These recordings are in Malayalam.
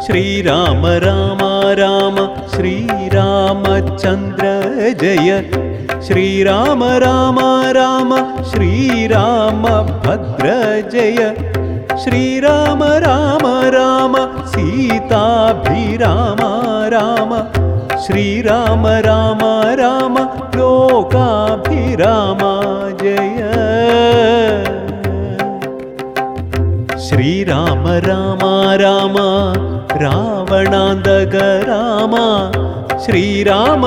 ശ്രീരാമ രാമ രാമ ശ്രീരാമചന്ദ്ര ജയ ശ്രീരാമ രാമ രാമ ശ്രീരാമഭദ്ര ജയ ശ്രീരാമ രാമ രാമ സീതാഭിരാമ രാമ ശ്രീരാമ രാമ രാമ ലോകാഭിരാമ ജയ ശ്രീരാമ രാമ രാമ രാവണാന്തക രാമ ശ്രീരാമ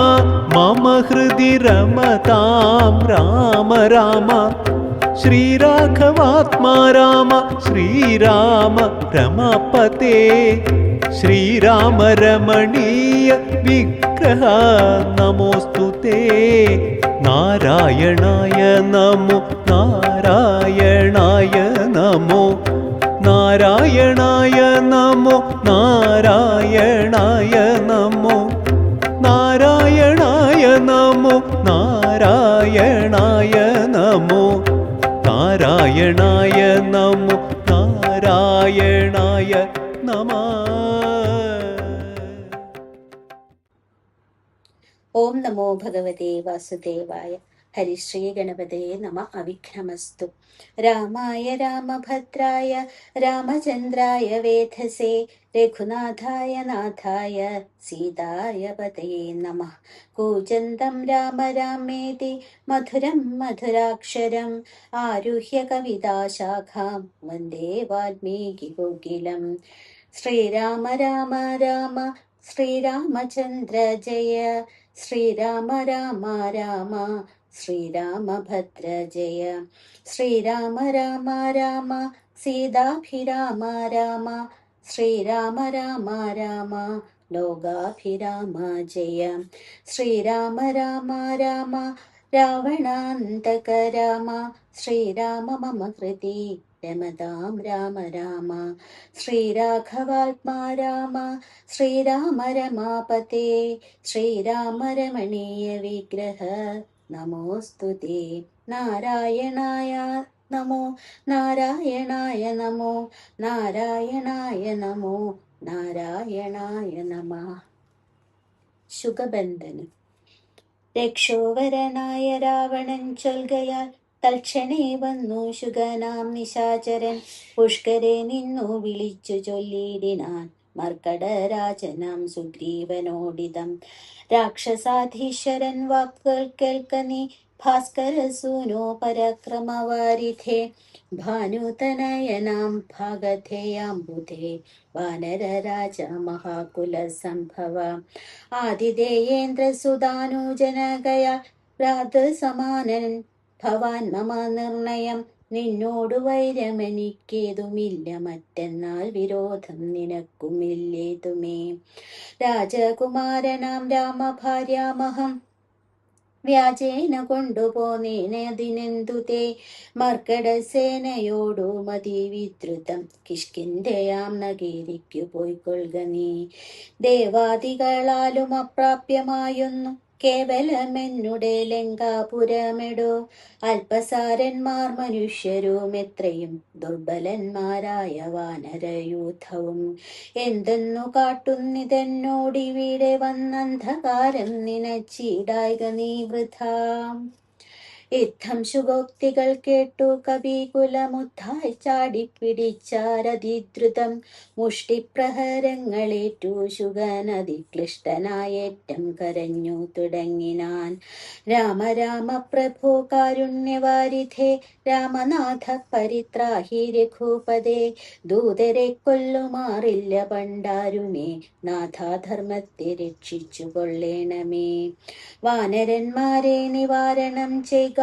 മമ ഹൃദി രമതാം രാമ രാമ ശ്രീരാഘവാത്മാ രാമ ശ്രീരാമ രമപതേ ശ്രീരാമ രമണീയ വിഗ്രഹ നമോസ്തുതേ നാരായണായ നമോ നാരായണായ നമോ നാരായണായ നമോ നാരായണായ നമോ നാരായണായ നമോ നാരായണായ നമോ നാരായണായ നമോ നാരായണായ നമഃ. ഓം നമോ ഭഗവതേ വാസുദേവായ. ഹരിശ്രീ ഗണപതേ നമ. അവിഘ്നമസ്തു. രാമായ രാമഭദ്രായ രാമചന്ദ്രായ വേധസേ രഘുനാഥായ നാഥായ സീതായ പതയേ നമഃ. കൂജന്തം രാമ രാമേതി മധുരം മധുരാക്ഷരം ആരുഹ്യ കവിതാശാഖാം വന്ദേ വാൽമീകി കോകിലം. ശ്രീരാമ രാമ രാമ ശ്രീരാമചന്ദ്ര ജയ ശ്രീരാമ രാമ രാമ ശ്രീരാമഭദ്ര ജയ ശ്രീരാമ രാമ രാമ സീതാഭിരാമ രാമ ശ്രീരാമ രാമ രാമ ലോകാഭിരാമ ജയ ശ്രീരാമ രാമ രാമ രാവണാന്തക രാമ ശ്രീരാമ മമ ഹൃദി രമതാം രാമ രാമ ശ്രീരാഘവാത്മാ രാമ ശ്രീരാമ രമാപതേ ശ്രീരാമ രമണീയ വിഗ്രഹ നമോസ്തുതേ. നാരായണായ നമോ നാരായണായ നമോ നാരായണായ നമോ നാരായണായ നമഃ. ശുഗബന്ധനം. രക്ഷോവരനായ രാവണൻ ചൊൽകയാൽ തൽക്ഷണേ വന്നു ശുഗനാം നിശാചരൻ പുഷ്കരെ നിന്നു വിളിച്ചു ചൊല്ലിടിനാൻ മർക്കടരാജനാം സുഗ്രീവനോടിതം. രാക്ഷസാധീശ്വരൻ വാക്കുകൾ കേൾക്ക നീ ഭാസ്കരസൂനോ പരക്രമവാരിധേ ഭാനുതനയനാം ഭാഗധേയാംബുധേ വാനരരാജ മഹാകുല സംഭവ ആതിഥേയേന്ദ്രസുതാനൂജനകയാ സമാനൻ ഭവാൻ മമ നിർണയം. നിന്നോടു വൈരമെനിക്കേതുമില്ല മറ്റെന്നാൽ വിരോധം നിനക്കുമില്ലേതുമേ. രാജകുമാരനാം രാമഭാര്യാമഹം വ്യാജേന കൊണ്ടുപോന്നേനതിനെന്തുതേ മർക്കടസേനയോടു മതി വിദ്രുതം കിഷ്കിന്ധയാം നഗരിക്കു പോയിക്കൊള്ളുക നീ. ദേവാദികളാലും അപ്രാപ്യമായൊന്നു കേവലമെന്നുടെ ലങ്കാപുരമെടോ അല്പസാരന്മാർ മനുഷ്യരും എത്രയും ദുർബലന്മാരായ വാനരയൂഥവും എന്തെന്നു കാട്ടുന്നിതെന്നോടിവിടെ വന്നന്ധകാരം നിനച്ചിടായിക നീ വൃഥാ. യുദ്ധം ശുഭോക്തികൾ കേട്ടു കവികുലമുദ്ധായി ചാടിപ്പിടിച്ചാരതിദ്രുതം മുഷ്ടിപ്രഹരങ്ങളേറ്റു ശുഗനതിക്ലിഷ്ടനായേറ്റം കരഞ്ഞു തുടങ്ങിനാൻ. രാമ രാമ പ്രഭോ കാരുണ്യവാരിധേ രാമനാഥ പരിത്രാഹി രഘുപദേ ദൂതരെ കൊല്ലുമാറില്ല പണ്ടാരുമേ നാഥാധർമ്മത്തെ രക്ഷിച്ചു കൊള്ളേണമേ. വാനരന്മാരെ നിവാരണം ചെയ്കാശു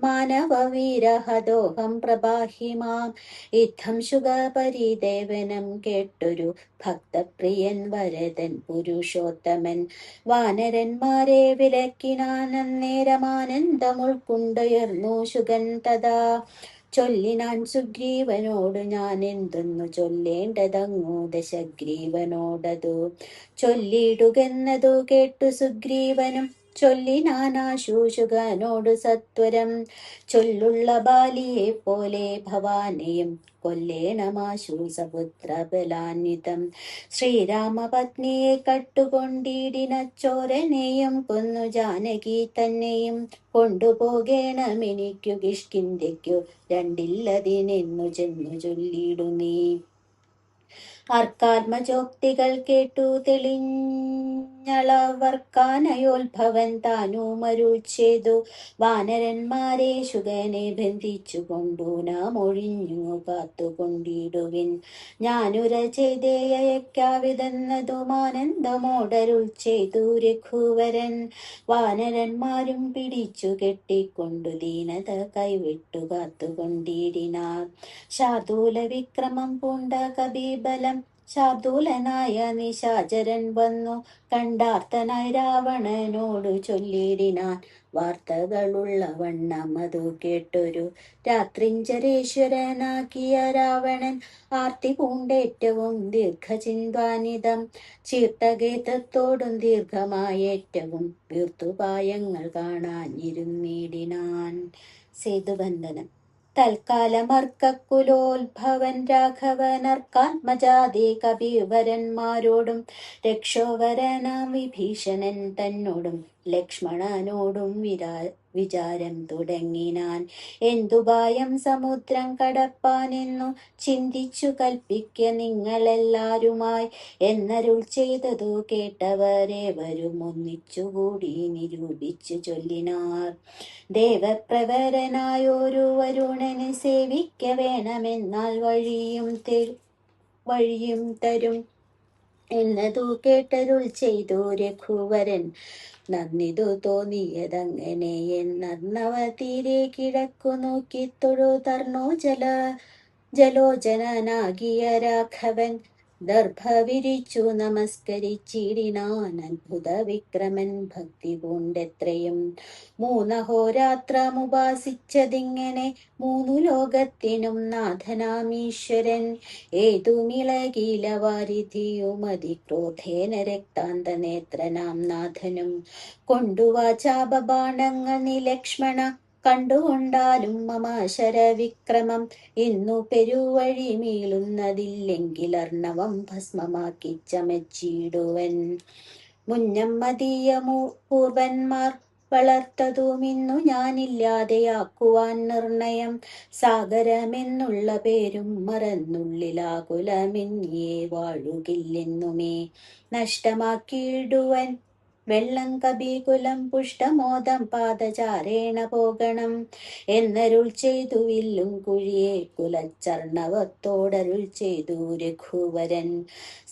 മാനവവീരഹദോഹം പ്രഭാഹിമാം. യുദ്ധം ശുഗപരിദേവനം കേട്ടൊരു ഭക്തപ്രിയൻ വരദൻ പുരുഷോത്തമൻ വാനരന്മാരെ വിലക്കിനാനന്നേരമാനന്ദം ഉൾക്കൊണ്ടുയർന്നു ശുഗൻ തഥാ. ചൊല്ലിനാൻ സുഗ്രീവനോട് ഞാൻ എന്തെന്നു ചൊല്ലേണ്ടതങ്ങു ദശഗ്രീവനോടതു ചൊല്ലിടുകെന്നതു കേട്ടു സുഗ്രീവനും ചൊല്ലിനാനാശൂശുകനോട് സത്വരം. ചൊല്ലുള്ള ബാലിയെ പോലെ ഭവാനെയും കൊല്ലേണമാശു സപുത്ര ബലാന്വിതം. ശ്രീരാമപത്നിയെ കട്ടുകൊണ്ടിടിന ചോരനെയും കൊന്നു ജാനകി തന്നെയും കൊണ്ടുപോകേണമെനിക്കു കിഷ്കിന്ധ്യയ്ക്കു രണ്ടില്ലതിനെന്നു ചെന്നു ചൊല്ലിടു നീ. ആർക്കാത്മജോക്തികൾ കേട്ടു തെളിഞ്ഞളവർക്കാനയോത്ഭവൻ താനുമരുൾ ചെയ്തു. വാനരന്മാരെ ശുഗനെ ബന്ധിച്ചു കൊണ്ടു നാം ഒഴിഞ്ഞു കാത്തുകൊണ്ടിടുവിൻ. ഞാനുര ചെയ്തേയക്കാവിതെന്നതുമാനന്ദമോടരുൾ ചെയ്തു രഘുവരൻ. വാനരന്മാരും പിടിച്ചു കെട്ടിക്കൊണ്ടു ദീനത കൈവിട്ടു കാത്തുകൊണ്ടിടിനാർ. ശാർദൂല വിക്രമം പൂണ്ട കപിബലം ശാർദൂലനായ നിശാചരൻ വന്നു കണ്ടാർത്തനായി രാവണനോടു ചൊല്ലിടിനാൻ. വാർത്തകളുള്ള വണ്ണം അതു കേട്ടൊരു രാത്രിഞ്ചരേശ്വരനാക്കിയ രാവണൻ ആർത്തി പൂണ്ടേറ്റവും ദീർഘചിന്താനിതം. ചീർത്തഗേത്രത്തോടും ദീർഘമായേറ്റവും വീർത്തുപായങ്ങൾ കാണാനിരുന്നിടിനാൻ. സേതുബന്ധനം. തൽക്കാലമർക്കുലോത്ഭവൻ രാഘവനർക്കാത്മജാതി കപിവരന്മാരോടും രക്ഷോവരനാം വിഭീഷണൻ തന്നോടും ലക്ഷ്മണനോടും വിചാരം തുടങ്ങിനാൻ. എന്തുപായം സമുദ്രം കടപ്പാനെന്നു ചിന്തിച്ചു കൽപ്പിക്ക നിങ്ങളെല്ലാരുമായി എന്നരുൾ ചെയ്തതു കേട്ടവരേവരും ഒന്നിച്ചുകൂടി നിരൂപിച്ചു ചൊല്ലിനാർ. ദേവപ്രവരനായൊരു വരുണനെ സേവിക്ക വേണമെന്നാൽ വഴിയും തരും എന്നതു കേട്ടരുൾ ചെയ്തു രഘുവരൻ. നന്ദിതു തോന്നിയതങ്ങനെ എന്നർണവ തീരെ കിഴക്കു നോക്കി തൊഴുതർണോ ജലോചനാകിയ രാഘവൻ. ദർഭ വിരിച്ചു നമസ്കരിച്ചിടിനാൻ അത്ഭുത വിക്രമൻ ഭക്തി പൂണ്ടെത്രയും. മൂന്നഹോരാത്രമുപാസിച്ചതിങ്ങനെ മൂന്നു ലോകത്തിനും നാഥനാമീശ്വരൻ. ഏതുമിളകില വാരിധിയുമതിക്രോധേന രക്താന്ത നേത്രനാം നാഥനും. കൊണ്ടുവാചാപബാണങ്ങൾ നിലക്ഷ്മണ കണ്ടുകൊണ്ടാലും മമ ശരവിക്രമം. ഇന്നു പെരുവഴി മീളുന്നതില്ലെങ്കിൽ അർണവം ഭസ്മമാക്കി ചമച്ചിടുവൻ. മുന്നം മതീയ പൂർവന്മാർ വളർത്തതുമിന്നു ഞാനില്ലാതെയാക്കുവാൻ നിർണയം. സാഗരമെന്നുള്ള പേരും മറന്നുള്ളിലാകുലമെന്നിയെ വാഴുകില്ലെന്നുമേ. നഷ്ടമാക്കിയിടുവൻ വെള്ളം കപികുലം പുഷ്ടമോദം പാദചാരേണ പോകണം എന്നരുൾ ചെയ്തു. വില്ലും കുഴിയെ കുലച്ചർണവത്തോടരുൾ ചെയ്തു രഘുവരൻ.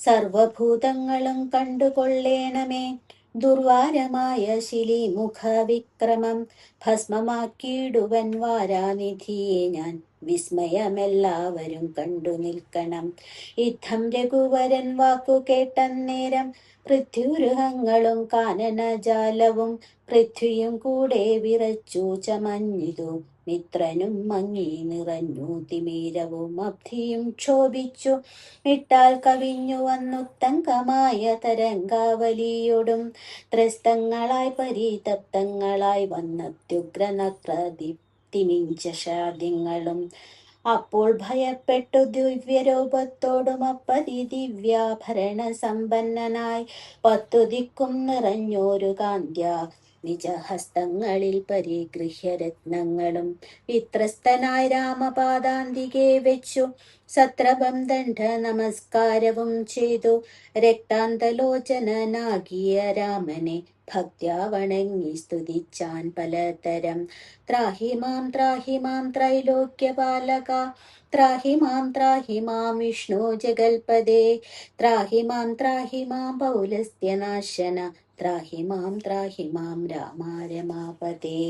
സർവഭൂതങ്ങളും കണ്ടുകൊള്ളേണമേ ദുർവാരമായ ശിലിമുഖ വിക്രമം. ഭസ്മമാക്കിയിടുവൻ വാരാനിധിയെ ഞാൻ വിസ്മയമെല്ലാവരും കണ്ടു നിൽക്കണം. ഇത്തം രഘുവരൻ വാക്കു കേട്ടന്നേരം പൃഥ്വിഗൃഹങ്ങളും കാനനജാലവും പൃഥ്വിയും കൂടെ വിറച്ചു ചമഞ്ഞിതു. മിത്രനും മങ്ങി നിറഞ്ഞു തിമീരവും അബ്ധിയും ക്ഷോഭിച്ചു. ഇട്ടാൽ കവിഞ്ഞു വന്നുത്തങ്കമായ തരംഗാവലിയോടും ത്രസ്തങ്ങളായി പരിതപ്തങ്ങളായി വന്നത്യുഗ്രനക്രദീപ്തിമിഞ്ചഷാദ്യങ്ങളും. അപ്പോൾ ഭയപ്പെട്ടു ദിവ്യരൂപത്തോടും അപ്പതി ദിവ്യാഭരണ സമ്പന്നനായി 10 ദിക്കും നിറഞ്ഞോരു കാന്ത്യ നിജഹസ്തങ്ങളിൽ പരിഗൃഹ്യ രത്നങ്ങളും. വിത്രസ്തനായി രാമപാദാന്തികെ വെച്ചു സത്രപം ദണ്ഡ നമസ്കാരവും ചെയ്തു. രക്താന്തലോചനാകിയ രാമനെ ഭക്ത്യാ വണങ്ങി സ്തുതിച്ചാൻ പലതരം. ത്രാഹി മാം ത്രൈലോക്യപാലക ത്രാഹി മാം വിഷ്ണു ജഗൽപദേ. ത്രാഹി മാം പൗലസ്ത്യനാശന ത്രാഹി മാം രാമ രമാപദേ.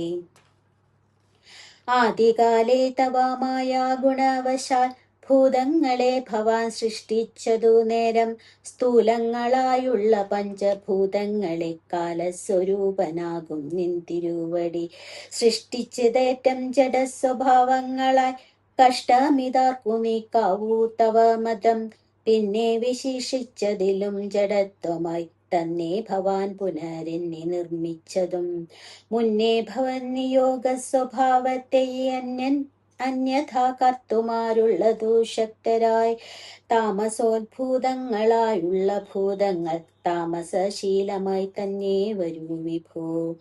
ആദികാലേ തവ മായാ ഗുണവശാൽ ഭൂതങ്ങളെ ഭവാൻ സൃഷ്ടിച്ചതു നേരം. സ്ഥൂലങ്ങളായുള്ള പഞ്ചഭൂതങ്ങളെ കാലസ്വരൂപനാകും നിൻ തിരുവടി സൃഷ്ടിച്ചതേറ്റം ജഡസ്വഭാവങ്ങളായി. കഷ്ടമിതാർക്കു നീക്കാവൂ തവ മതം. പിന്നെ വിശേഷിച്ചതിലും ജഡത്വമായി പെട്ടെന്നേ ഭവാൻ പുനരെന്നെ നിർമ്മിച്ചതും. മുന്നേ ഭവൻ നിയോഗ സ്വഭാവത്തെ അന്യഥാ കർത്തുമാരുള്ളതു ശക്തരായി. താമസോദ്ഭൂതങ്ങളായുള്ള ഭൂതങ്ങൾ താമസശീലമായി തന്നെ വരൂ വിഭോ.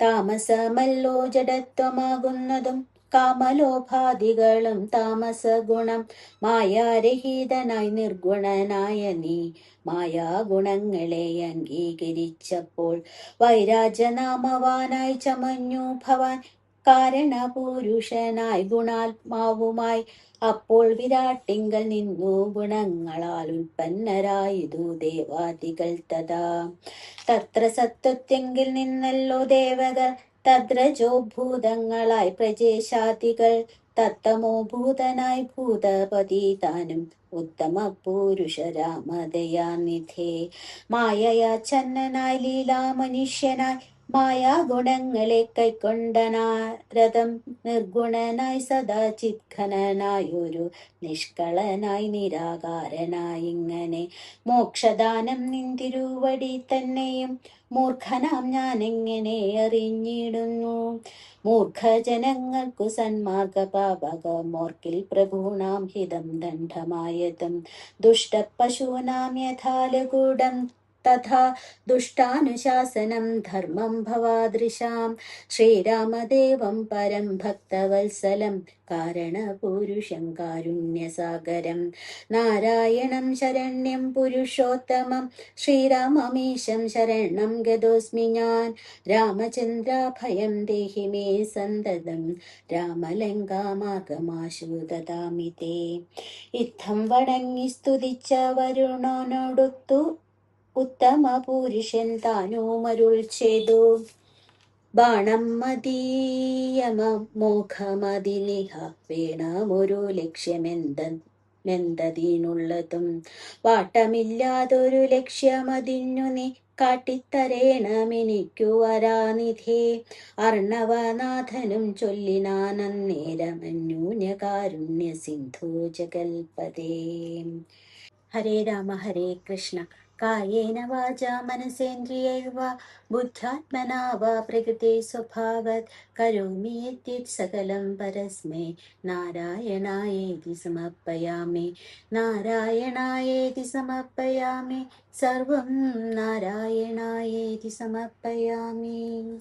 താമസമല്ലോ ജഡത്വമാകുന്നതും കാമലോഭാദികളും താമസഗുണം. മായാരഹിതനായി നിർഗുണനായ നീ മായാഗുണങ്ങളെ അംഗീകരിച്ചപ്പോൾ വൈരാജനാമവാനായി ചമഞ്ഞു ഭവാൻ കാരണപുരുഷനായി ഗുണാത്മാവുമായി. അപ്പോൾ വിരാട്ടിങ്കൽ നിന്നു ഗുണങ്ങളാൽ ഉൽപ്പന്നരായതു ദേവാദികൾ തഥാ. തത്ര സത്വത്തെങ്കിൽ നിന്നല്ലോ ദേവകൾ തദ്രജോ ഭൂതങ്ങളായി പ്രജേശാദികൾ. തത്തമോ ഭൂതനായി ഭൂതപതി താനും ഉത്തമ പുരുഷ രാമദയാനിധേ. മായയാച്ഛന്നനായി ലീലാ മനുഷ്യനായി മായാഗുണങ്ങളെ കൈക്കൊണ്ട നാരദം നിർഗുണനായി സദാ ചിത്ഘനനായൊരു നിഷ്കളനായി നിരാകാരനായി ഇങ്ങനെ മോക്ഷദാനം നിന്തിരുവടി തന്നെയും മൂർഖനാം ഞാനെങ്ങനെ അറിഞ്ഞിടുന്നു. മൂർഖജനങ്ങൾക്കു സന്മാർഗ പാപകമോർക്കിൽ പ്രഭൂണാം ഹിതം ദണ്ഡമായതും. ദുഷ്ടപശൂനാം യഥാ ലഘൂഢം തഥാ ദുഷ്ടാനുശാസനം ധർമ്മം ഭവാദൃശാം. ശ്രീരാമദേവം പരം ഭക്തവത്സലം കാരണപുരുഷം കാരുണ്യസാഗരം. നാരായണം ശരണ്യം പുരുഷോത്തമം ശ്രീരാമമീശം ശരണം ഗതോസ്മി ഞാൻ. രാമചന്ദ്രാഭയം ദേഹി മേ സന്തതം രാമലങ്കാമാർഗമാശു ദദാമി തേ. ഇത്തം വണങ്ങി സ്തുതിച്ച വരുണനോടൊത്തു ഉത്തമ പുരുഷൻ താനുമരുൾ ചെയ്തു. ബാണം മതീയമോഘമതിനിഹ വേണമൊരു ലക്ഷ്യമെന്തതിനുള്ളതും. വാട്ടമില്ലാതൊരു ലക്ഷ്യമതിന്നു നീ കാട്ടിത്തരേണമെനിക്കു വരാനിധേ. അർണവനാഥനും ചൊല്ലിനാനന്നേരമന്യൂന്യകാരുണ്യ സിന്ധു ജഗൽപദേ. ഹരേ രാമ ഹരേ കൃഷ്ണ. കായേന വാചാ മനസേന്ദ്രിയൈർവാ ബുദ്ധ്യാത്മനാ വാ പ്രകൃതേ സ്വഭാവത് കരോമി യദ്യത് സകലം പരസ്മൈ നാരായണായേതി സമർപ്പയാമി. നാരായണായേതി സമർപ്പയാമി. സർവം നാരായണായേതി സമർപ്പയാമി.